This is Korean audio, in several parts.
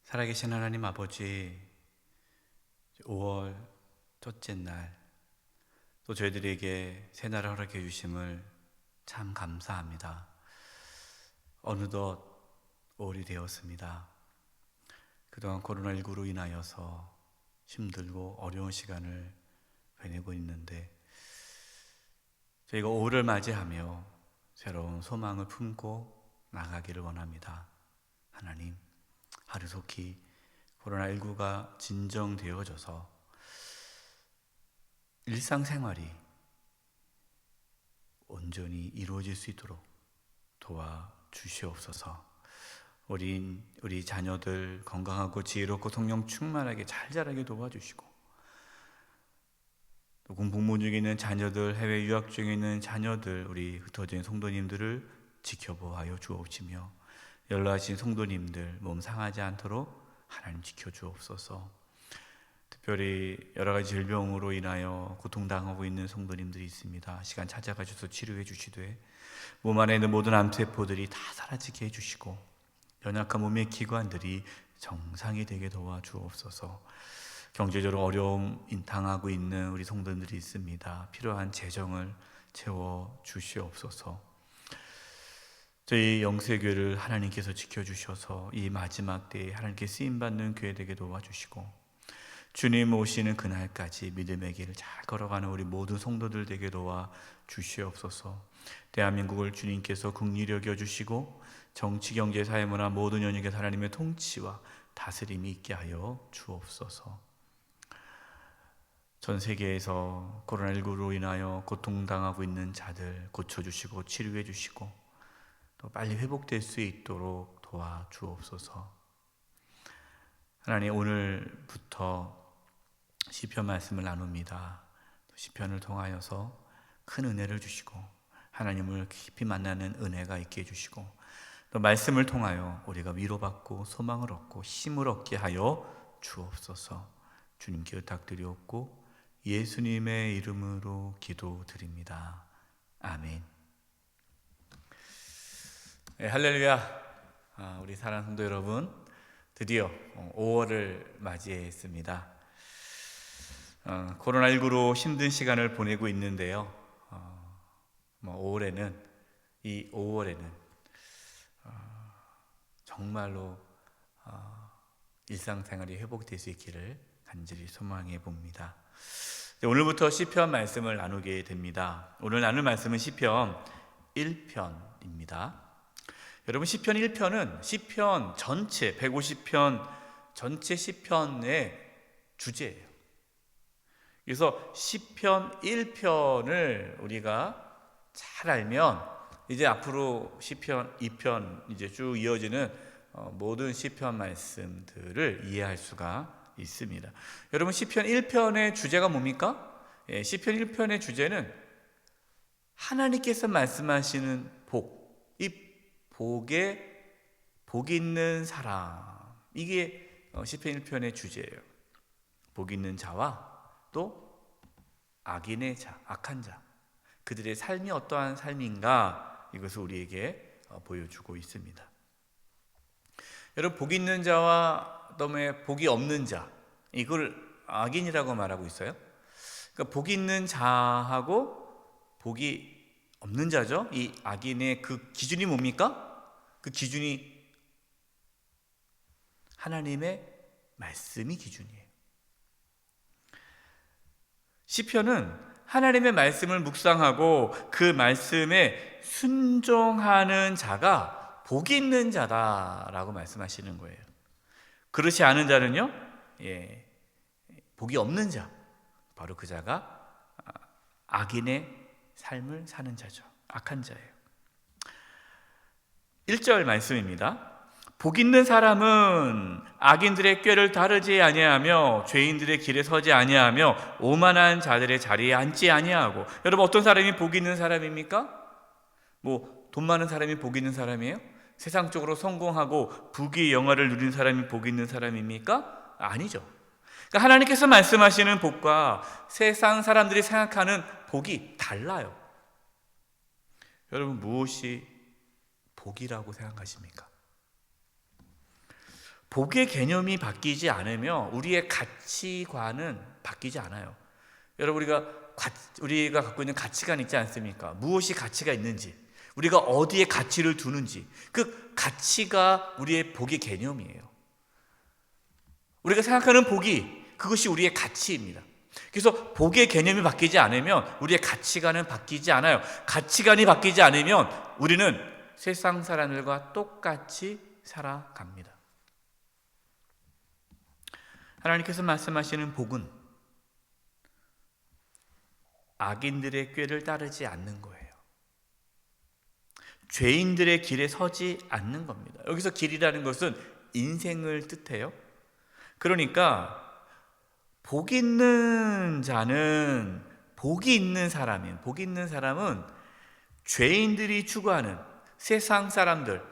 살아계신 하나님 아버지, 5월 첫째 날, 또 저희들에게 새날을 허락해 주심을 참 감사합니다. 어느덧 5월이 되었습니다. 그동안 코로나19로 인하여서 힘들고 어려운 시간을 보내고 있는데, 저희가 5월을 맞이하며 새로운 소망을 품고 나가기를 원합니다. 하나님, 하루속히 코로나19가 진정되어져서 일상생활이 온전히 이루어질 수 있도록 도와주시옵소서. 우리 자녀들 건강하고 지혜롭고 성령 충만하게 잘 자라게 도와주시고, 또 공부 중에 있는 자녀들, 해외 유학 중에 있는 자녀들, 우리 흩어진 성도님들을 지켜보아여 주옵시며, 연로하신 성도님들 몸 상하지 않도록 하나님 지켜주옵소서. 특별히 여러 가지 질병으로 인하여 고통당하고 있는 성도님들이 있습니다. 시간 찾아가셔서 치료해 주시되, 몸 안에 있는 모든 암세포들이 다 사라지게 해주시고, 연약한 몸의 기관들이 정상이 되게 도와주옵소서. 경제적으로 어려움 당하고 있는 우리 성도들이 있습니다. 필요한 재정을 채워 주시옵소서. 저희 영세교회를 하나님께서 지켜주셔서 이 마지막 때에 하나님께 쓰임받는 교회 되게 도와주시고, 주님 오시는 그날까지 믿음의 길을 잘 걸어가는 우리 모든 성도들 되게 도와주시옵소서. 대한민국을 주님께서 긍휼히 여겨주시고, 정치, 경제, 사회, 문화 모든 영역에 하나님의 통치와 다스림이 있게 하여 주옵소서. 전 세계에서 코로나19로 인하여 고통당하고 있는 자들 고쳐주시고 치료해 주시고, 또 빨리 회복될 수 있도록 도와주옵소서. 하나님, 오늘부터 시편 말씀을 나눕니다. 시편을 통하여서 큰 은혜를 주시고, 하나님을 깊이 만나는 은혜가 있게 해주시고, 또 말씀을 통하여 우리가 위로받고 소망을 얻고 힘을 얻게 하여 주옵소서. 주님께 부탁드리옵고 예수님의 이름으로 기도드립니다. 아멘. 네, 할렐루야. 우리 사랑하는 성도 여러분, 드디어 5월을 맞이했습니다. 코로나19로 힘든 시간을 보내고 있는데요. 5월에는 정말로 일상생활이 회복될 수 있기를 간절히 소망해 봅니다. 오늘부터 시편 말씀을 나누게 됩니다. 오늘 나눌 말씀은 시편 1편입니다. 여러분, 시편 1편은 시편 전체 150편 전체 시편의 주제예요. 그래서 시편 1편을 우리가 잘 알면 이제 앞으로 시편 2편 이제 쭉 이어지는 모든 시편 말씀들을 이해할 수가 있습니다. 여러분, 시편 1편의 주제가 뭡니까? 시편 1편의 주제는 하나님께서 말씀하시는 복, 이 복 있는 사람, 이게 시편 1편의 주제예요. 복 있는 자와 또 악인의 자, 악한 자, 그들의 삶이 어떠한 삶인가, 이것을 우리에게 보여주고 있습니다. 여러분, 복 있는 자와 그다음에 복이 없는 자, 이걸 악인이라고 말하고 있어요. 그러니까 복 있는 자하고 복이 없는 자죠. 이 악인의 그 기준이 뭡니까? 그 기준이 하나님의 말씀이 기준이에요. 시편은 하나님의 말씀을 묵상하고 그 말씀에 순종하는 자가 복이 있는 자다라고 말씀하시는 거예요. 그렇지 않은 자는요, 복이 없는 자, 바로 그 자가 악인의 삶을 사는 자죠. 악한 자예요. 1절 말씀입니다. 복 있는 사람은 악인들의 꾀를 따르지 아니하며 죄인들의 길에 서지 아니하며 오만한 자들의 자리에 앉지 아니하고. 여러분, 어떤 사람이 복 있는 사람입니까? 돈 많은 사람이 복 있는 사람이에요? 세상적으로 성공하고 부귀 영화를 누린 사람이 복 있는 사람입니까? 아니죠. 그러니까 하나님께서 말씀하시는 복과 세상 사람들이 생각하는 복이 달라요. 여러분, 무엇이 복이라고 생각하십니까? 복의 개념이 바뀌지 않으면 우리의 가치관은 바뀌지 않아요. 여러분, 우리가 갖고 있는 가치관 있지 않습니까? 무엇이 가치가 있는지, 우리가 어디에 가치를 두는지, 그 가치가 우리의 복의 개념이에요. 우리가 생각하는 복이, 그것이 우리의 가치입니다. 그래서 복의 개념이 바뀌지 않으면 우리의 가치관은 바뀌지 않아요. 가치관이 바뀌지 않으면 우리는 세상 사람들과 똑같이 살아갑니다. 하나님께서 말씀하시는 복은 악인들의 꾀를 따르지 않는 거예요. 죄인들의 길에 서지 않는 겁니다. 여기서 길이라는 것은 인생을 뜻해요. 그러니까 복 있는 자는, 복이 있는 사람은 죄인들이 추구하는 세상 사람들,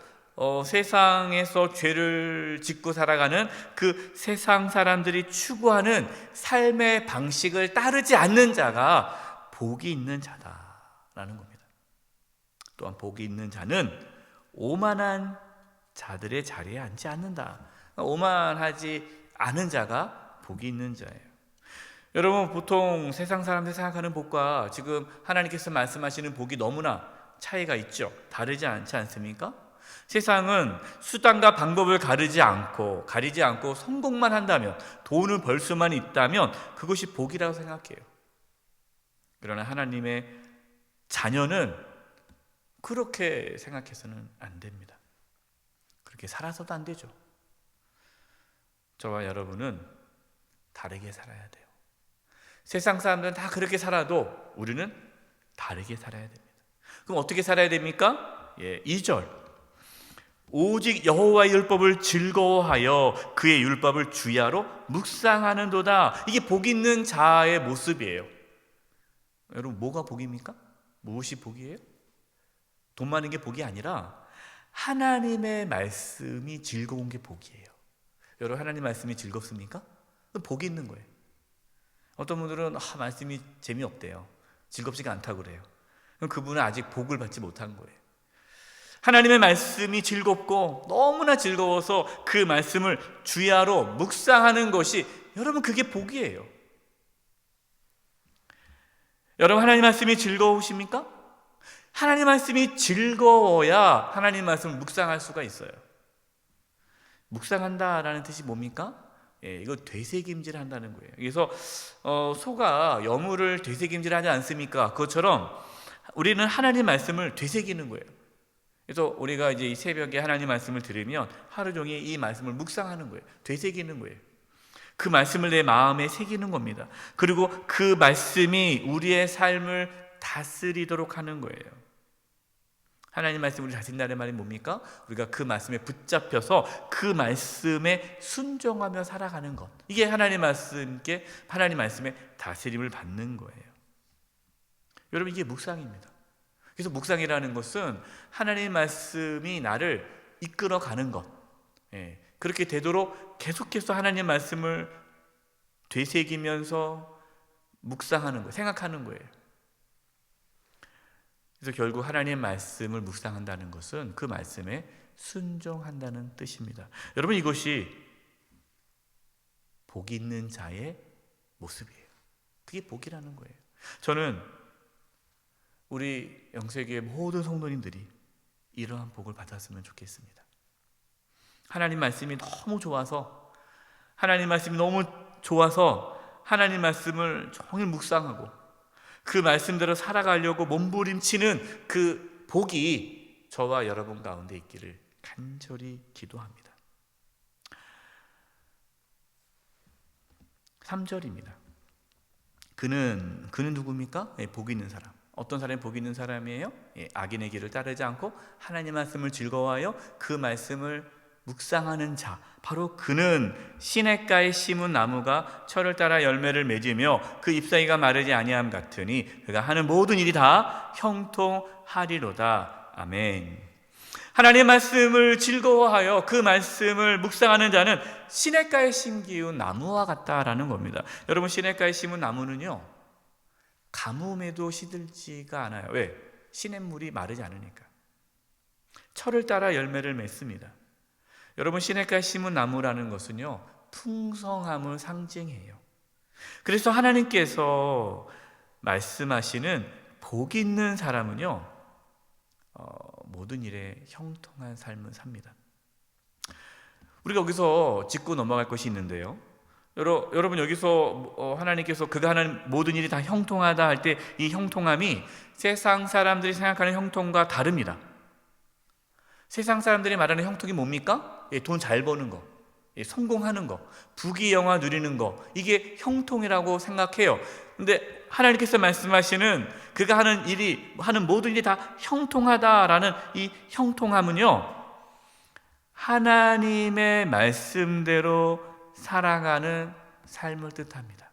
세상에서 죄를 짓고 살아가는 그 세상 사람들이 추구하는 삶의 방식을 따르지 않는 자가 복이 있는 자다라는 겁니다. 또한 복이 있는 자는 오만한 자들의 자리에 앉지 않는다. 오만하지 않은 자가 복이 있는 자예요. 여러분, 보통 세상 사람들이 생각하는 복과 지금 하나님께서 말씀하시는 복이 너무나 차이가 있죠. 다르지 않지 않습니까? 세상은 수단과 방법을 가리지 않고 성공만 한다면, 돈을 벌 수만 있다면 그것이 복이라고 생각해요. 그러나 하나님의 자녀는 그렇게 생각해서는 안 됩니다. 그렇게 살아서도 안 되죠. 저와 여러분은 다르게 살아야 돼요. 세상 사람들은 다 그렇게 살아도 우리는 다르게 살아야 됩니다. 그럼 어떻게 살아야 됩니까? 2절. 오직 여호와의 율법을 즐거워하여 그의 율법을 주야로 묵상하는도다. 이게 복 있는 자의 모습이에요. 여러분, 뭐가 복입니까? 무엇이 복이에요? 돈 많은 게 복이 아니라 하나님의 말씀이 즐거운 게 복이에요. 여러분, 하나님 말씀이 즐겁습니까? 복이 있는 거예요. 어떤 분들은 말씀이 재미없대요. 즐겁지가 않다고 그래요. 그럼 그분은 아직 복을 받지 못한 거예요. 하나님의 말씀이 즐겁고 너무나 즐거워서 그 말씀을 주야로 묵상하는 것이, 여러분, 그게 복이에요. 여러분, 하나님 말씀이 즐거우십니까? 하나님 말씀이 즐거워야 하나님 말씀을 묵상할 수가 있어요. 묵상한다라는 뜻이 뭡니까? 이거 되새김질 한다는 거예요. 그래서 소가 여물을 되새김질하지 않습니까? 그것처럼 우리는 하나님 말씀을 되새기는 거예요. 그래서 우리가 이제 이 새벽에 하나님 말씀을 들으면 하루 종일 이 말씀을 묵상하는 거예요. 되새기는 거예요. 그 말씀을 내 마음에 새기는 겁니다. 그리고 그 말씀이 우리의 삶을 다스리도록 하는 거예요. 하나님 말씀을 다스린다는 말이 뭡니까? 우리가 그 말씀에 붙잡혀서 그 말씀에 순종하며 살아가는 것. 이게 하나님 말씀의 다스림을 받는 거예요. 여러분, 이게 묵상입니다. 그래서 묵상이라는 것은 하나님 말씀이 나를 이끌어가는 것. 그렇게 되도록 계속해서 하나님 말씀을 되새기면서 묵상하는 거예요. 생각하는 거예요. 그래서 결국 하나님 말씀을 묵상한다는 것은 그 말씀에 순종한다는 뜻입니다. 여러분, 이것이 복 있는 자의 모습이에요. 그게 복이라는 거예요. 저는 우리 영세교회 모든 성도님들이 이러한 복을 받았으면 좋겠습니다. 하나님 말씀이 너무 좋아서 하나님 말씀을 종일 묵상하고 그 말씀대로 살아가려고 몸부림치는 그 복이 저와 여러분 가운데 있기를 간절히 기도합니다. 3절입니다. 그는 누굽니까? 복 있는 사람. 어떤 사람이 복 있는 사람이에요? 악인의 길을 따르지 않고 하나님 말씀을 즐거워하여 그 말씀을 묵상하는 자, 바로 그는 시냇가에 심은 나무가 철을 따라 열매를 맺으며 그 잎사귀가 마르지 아니함 같으니 그가 하는 모든 일이 다 형통하리로다. 아멘. 하나님의 말씀을 즐거워하여 그 말씀을 묵상하는 자는 시냇가에 심기운 나무와 같다라는 겁니다. 여러분, 시냇가에 심은 나무는요, 가뭄에도 시들지가 않아요. 왜? 시냇물이 마르지 않으니까. 철을 따라 열매를 맺습니다. 여러분, 시냇가에 심은 나무라는 것은요, 풍성함을 상징해요. 그래서 하나님께서 말씀하시는 복 있는 사람은요, 모든 일에 형통한 삶을 삽니다. 우리가 여기서 짚고 넘어갈 것이 있는데요, 여러분, 여기서 하나님께서 그가 하는 모든 일이 다 형통하다 할 때 이 형통함이 세상 사람들이 생각하는 형통과 다릅니다. 세상 사람들이 말하는 형통이 뭡니까? 돈 잘 버는 거, 성공하는 거, 부귀영화 누리는 거, 이게 형통이라고 생각해요. 근데 하나님께서 말씀하시는 그가 하는 모든 일이 다 형통하다라는 이 형통함은요, 하나님의 말씀대로 살아가는 삶을 뜻합니다.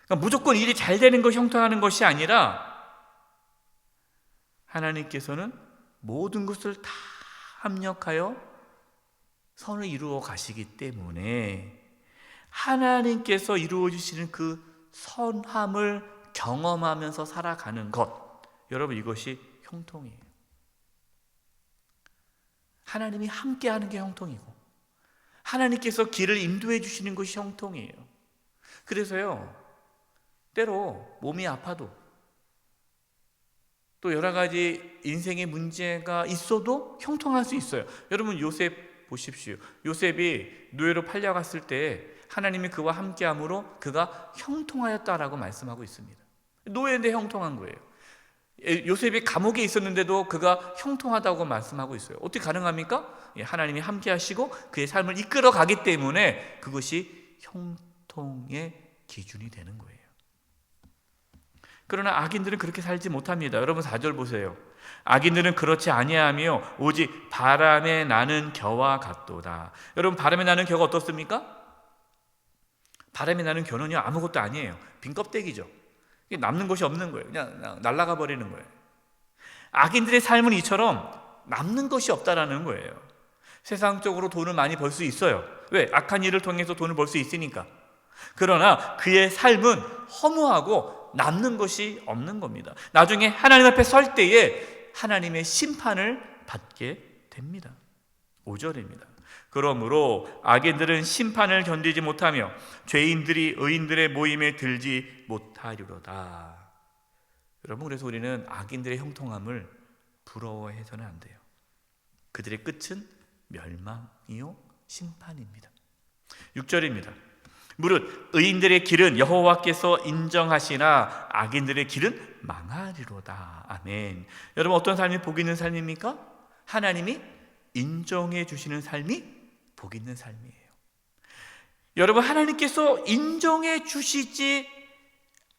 그러니까 무조건 일이 잘 되는 것이 형통하는 것이 아니라 하나님께서는 모든 것을 다 합력하여 선을 이루어 가시기 때문에 하나님께서 이루어 주시는 그 선함을 경험하면서 살아가는 것, 여러분, 이것이 형통이에요. 하나님이 함께하는 게 형통이고 하나님께서 길을 인도해 주시는 것이 형통이에요. 그래서요, 때로 몸이 아파도 또 여러 가지 인생의 문제가 있어도 형통할 수 있어요. 여러분, 요셉 보십시오. 요셉이 노예로 팔려갔을 때 하나님이 그와 함께함으로 그가 형통하였다라고 말씀하고 있습니다. 노예인데 형통한 거예요. 요셉이 감옥에 있었는데도 그가 형통하다고 말씀하고 있어요. 어떻게 가능합니까? 하나님이 함께 하시고 그의 삶을 이끌어 가기 때문에 그것이 형통의 기준이 되는 거예요. 그러나 악인들은 그렇게 살지 못합니다. 여러분, 4절 보세요. 악인들은 그렇지 아니하며 오직 바람에 나는 겨와 같도다. 여러분, 바람에 나는 겨가 어떻습니까? 바람에 나는 겨는요, 아무것도 아니에요. 빈 껍데기죠. 남는 것이 없는 거예요. 그냥 날아가 버리는 거예요. 악인들의 삶은 이처럼 남는 것이 없다라는 거예요. 세상적으로 돈을 많이 벌 수 있어요. 왜? 악한 일을 통해서 돈을 벌 수 있으니까. 그러나 그의 삶은 허무하고 남는 것이 없는 겁니다. 나중에 하나님 앞에 설 때에 하나님의 심판을 받게 됩니다. 5절입니다. 그러므로 악인들은 심판을 견디지 못하며 죄인들이 의인들의 모임에 들지 못하리로다. 여러분, 그래서 우리는 악인들의 형통함을 부러워해서는 안 돼요. 그들의 끝은 멸망이요 심판입니다. 6절입니다. 무릇 의인들의 길은 여호와께서 인정하시나 악인들의 길은 망하리로다. 아멘. 여러분, 어떤 삶이 복 있는 삶입니까? 하나님이 인정해 주시는 삶이 복 있는 삶이에요. 여러분, 하나님께서 인정해 주시지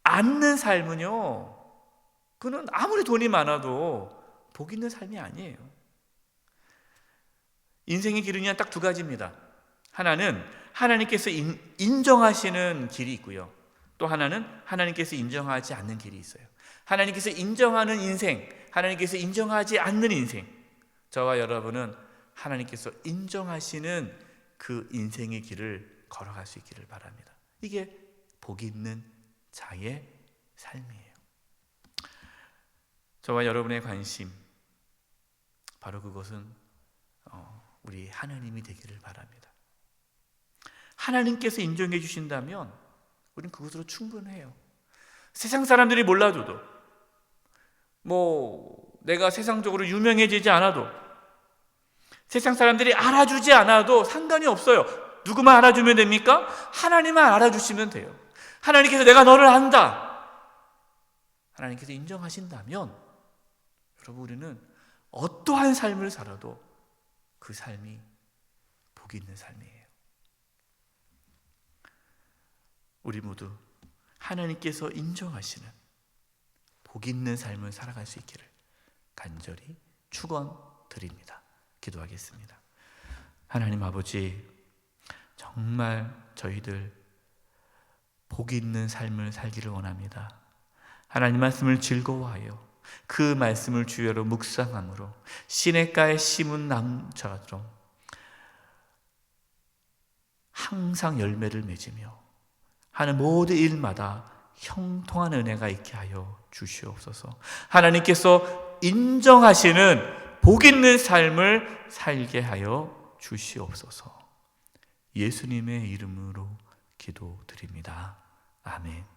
않는 삶은요, 그는 아무리 돈이 많아도 복 있는 삶이 아니에요. 인생의 길은 그냥 딱 두 가지입니다. 하나는 하나님께서 인정하시는 길이 있고요, 또 하나는 하나님께서 인정하지 않는 길이 있어요. 하나님께서 인정하는 인생, 하나님께서 인정하지 않는 인생. 저와 여러분은 하나님께서 인정하시는 그 인생의 길을 걸어갈 수 있기를 바랍니다. 이게 복 있는 자의 삶이에요. 저와 여러분의 관심, 바로 그것은 우리 하나님이 되기를 바랍니다. 하나님께서 인정해 주신다면 우리는 그것으로 충분해요. 세상 사람들이 몰라줘도, 내가 세상적으로 유명해지지 않아도, 세상 사람들이 알아주지 않아도 상관이 없어요. 누구만 알아주면 됩니까? 하나님만 알아주시면 돼요. 하나님께서 내가 너를 안다, 하나님께서 인정하신다면 여러분, 우리는 어떠한 삶을 살아도 그 삶이 복 있는 삶이에요. 우리 모두 하나님께서 인정하시는 복 있는 삶을 살아갈 수 있기를 간절히 축원드립니다. 기도하겠습니다. 하나님 아버지, 정말 저희들 복 있는 삶을 살기를 원합니다. 하나님 말씀을 즐거워하여 그 말씀을 주여로 묵상함으로 시냇가에 심은 나무처럼 항상 열매를 맺으며 하는 모든 일마다 형통한 은혜가 있게 하여 주시옵소서. 하나님께서 인정하시는 복 있는 삶을 살게 하여 주시옵소서. 예수님의 이름으로 기도드립니다. 아멘.